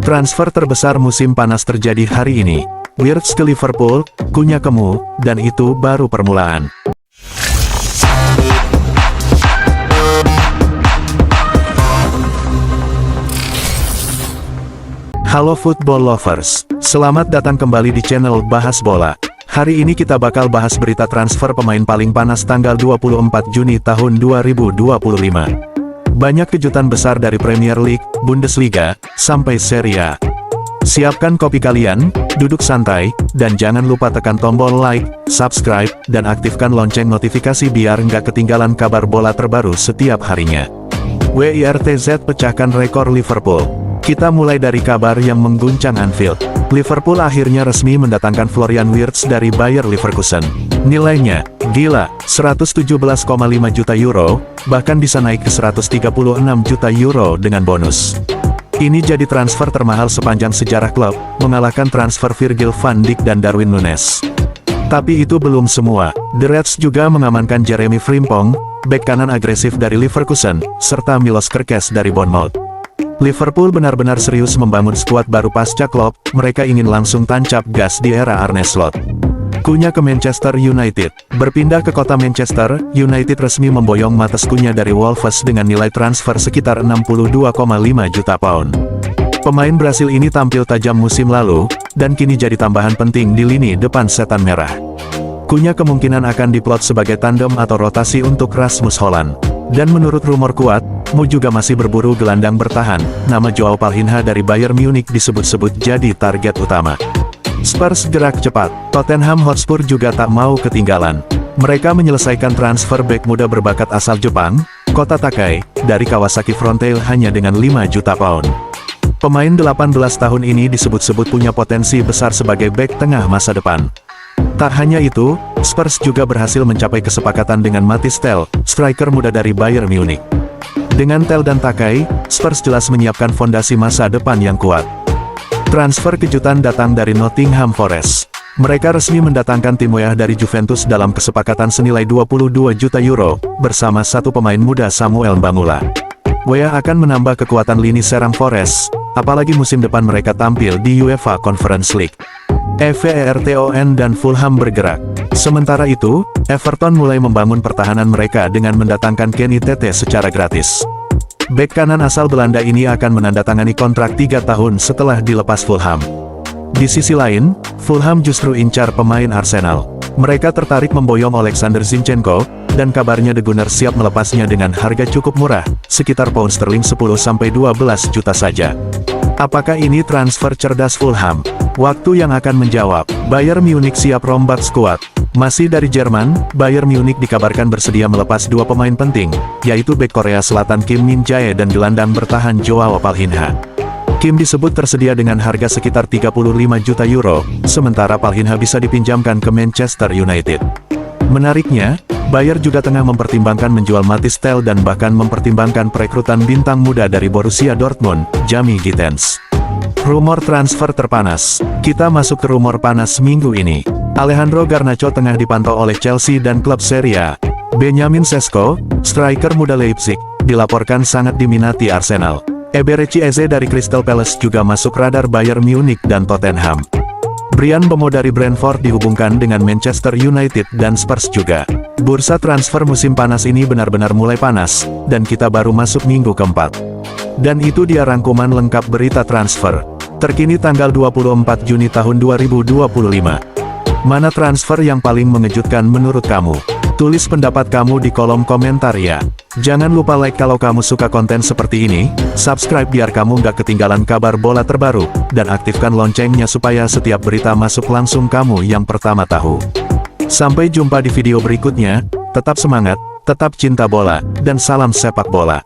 Transfer terbesar musim panas terjadi hari ini. Wirtz ke Liverpool, Cunha ke MU, dan itu baru permulaan. Halo football lovers, selamat datang kembali di channel Bahas Bola. Hari ini kita bakal bahas berita transfer pemain paling panas tanggal 24 Juni tahun 2025. Banyak kejutan besar dari Premier League, Bundesliga, sampai Serie A. Siapkan kopi kalian, duduk santai, dan jangan lupa tekan tombol like, subscribe, dan aktifkan lonceng notifikasi biar nggak ketinggalan kabar bola terbaru setiap harinya. WIRTZ pecahkan rekor Liverpool. Kita mulai dari kabar yang mengguncang Anfield. Liverpool akhirnya resmi mendatangkan Florian Wirtz dari Bayer Leverkusen. Nilainya, gila, 117,5 juta euro, bahkan bisa naik ke 136 juta euro dengan bonus. Ini jadi transfer termahal sepanjang sejarah klub, mengalahkan transfer Virgil van Dijk dan Darwin Núñez. Tapi itu belum semua, The Reds juga mengamankan Jeremy Frimpong, bek kanan agresif dari Leverkusen, serta Milos Kerkez dari Bournemouth. Liverpool benar-benar serius membangun skuad baru pasca Klopp, mereka ingin langsung tancap gas di era Arne Slot. Cunha ke Manchester United. Berpindah ke kota Manchester, United resmi memboyong Matheus Cunha dari Wolves dengan nilai transfer sekitar 62,5 juta pound. Pemain Brasil ini tampil tajam musim lalu, dan kini jadi tambahan penting di lini depan setan merah. Cunha kemungkinan akan diplot sebagai tandem atau rotasi untuk Rasmus Hojlund. Dan menurut rumor kuat, MU juga masih berburu gelandang bertahan, nama Joao Palhinha dari Bayern Munich disebut-sebut jadi target utama. Spurs gerak cepat, Tottenham Hotspur juga tak mau ketinggalan. Mereka menyelesaikan transfer bek muda berbakat asal Jepang, Kota Takai, dari Kawasaki Frontale hanya dengan 5 juta pound. Pemain 18 tahun ini disebut-sebut punya potensi besar sebagai bek tengah masa depan. Tak hanya itu, Spurs juga berhasil mencapai kesepakatan dengan Mathys Tel, striker muda dari Bayern Munich. Dengan Tel dan Takai, Spurs jelas menyiapkan fondasi masa depan yang kuat. Transfer kejutan datang dari Nottingham Forest. Mereka resmi mendatangkan Tim Weah dari Juventus dalam kesepakatan senilai 22 juta euro, bersama satu pemain muda Samuel Mbamula. Weah akan menambah kekuatan lini serang Forest, apalagi musim depan mereka tampil di UEFA Conference League. Everton dan Fulham bergerak. Sementara itu, Everton mulai membangun pertahanan mereka dengan mendatangkan Kenny Tete secara gratis. Bek kanan asal Belanda ini akan menandatangani kontrak 3 tahun setelah dilepas Fulham. Di sisi lain, Fulham justru incar pemain Arsenal. Mereka tertarik memboyong Alexander Zinchenko, dan kabarnya The Gunners siap melepasnya dengan harga cukup murah, sekitar pound sterling 10-12 juta saja. Apakah ini transfer cerdas Fulham? Waktu yang akan menjawab. Bayern Munich siap rombak skuad. Masih dari Jerman, Bayern Munich dikabarkan bersedia melepas dua pemain penting, yaitu bek Korea Selatan Kim Min-jae dan gelandang bertahan Joao Palhinha. Kim disebut tersedia dengan harga sekitar 35 juta euro, sementara Palhinha bisa dipinjamkan ke Manchester United. Menariknya, Bayer juga tengah mempertimbangkan menjual Mathys Tel dan bahkan mempertimbangkan perekrutan bintang muda dari Borussia Dortmund, Jamie Gittens. Rumor transfer terpanas. Kita masuk ke rumor panas minggu ini. Alejandro Garnacho tengah dipantau oleh Chelsea dan klub Serie A. Benjamin Sesko, striker muda Leipzig, dilaporkan sangat diminati Arsenal. Eberechi Eze dari Crystal Palace juga masuk radar Bayern Munich dan Tottenham. Bryan Mbeumo dari Brentford dihubungkan dengan Manchester United dan Spurs juga. Bursa transfer musim panas ini benar-benar mulai panas, dan kita baru masuk minggu keempat. Dan itu dia rangkuman lengkap berita transfer terkini tanggal 24 Juni tahun 2025. Mana transfer yang paling mengejutkan menurut kamu? Tulis pendapat kamu di kolom komentar ya. Jangan lupa like kalau kamu suka konten seperti ini, subscribe biar kamu nggak ketinggalan kabar bola terbaru, dan aktifkan loncengnya supaya setiap berita masuk langsung kamu yang pertama tahu. Sampai jumpa di video berikutnya, tetap semangat, tetap cinta bola, dan salam sepak bola.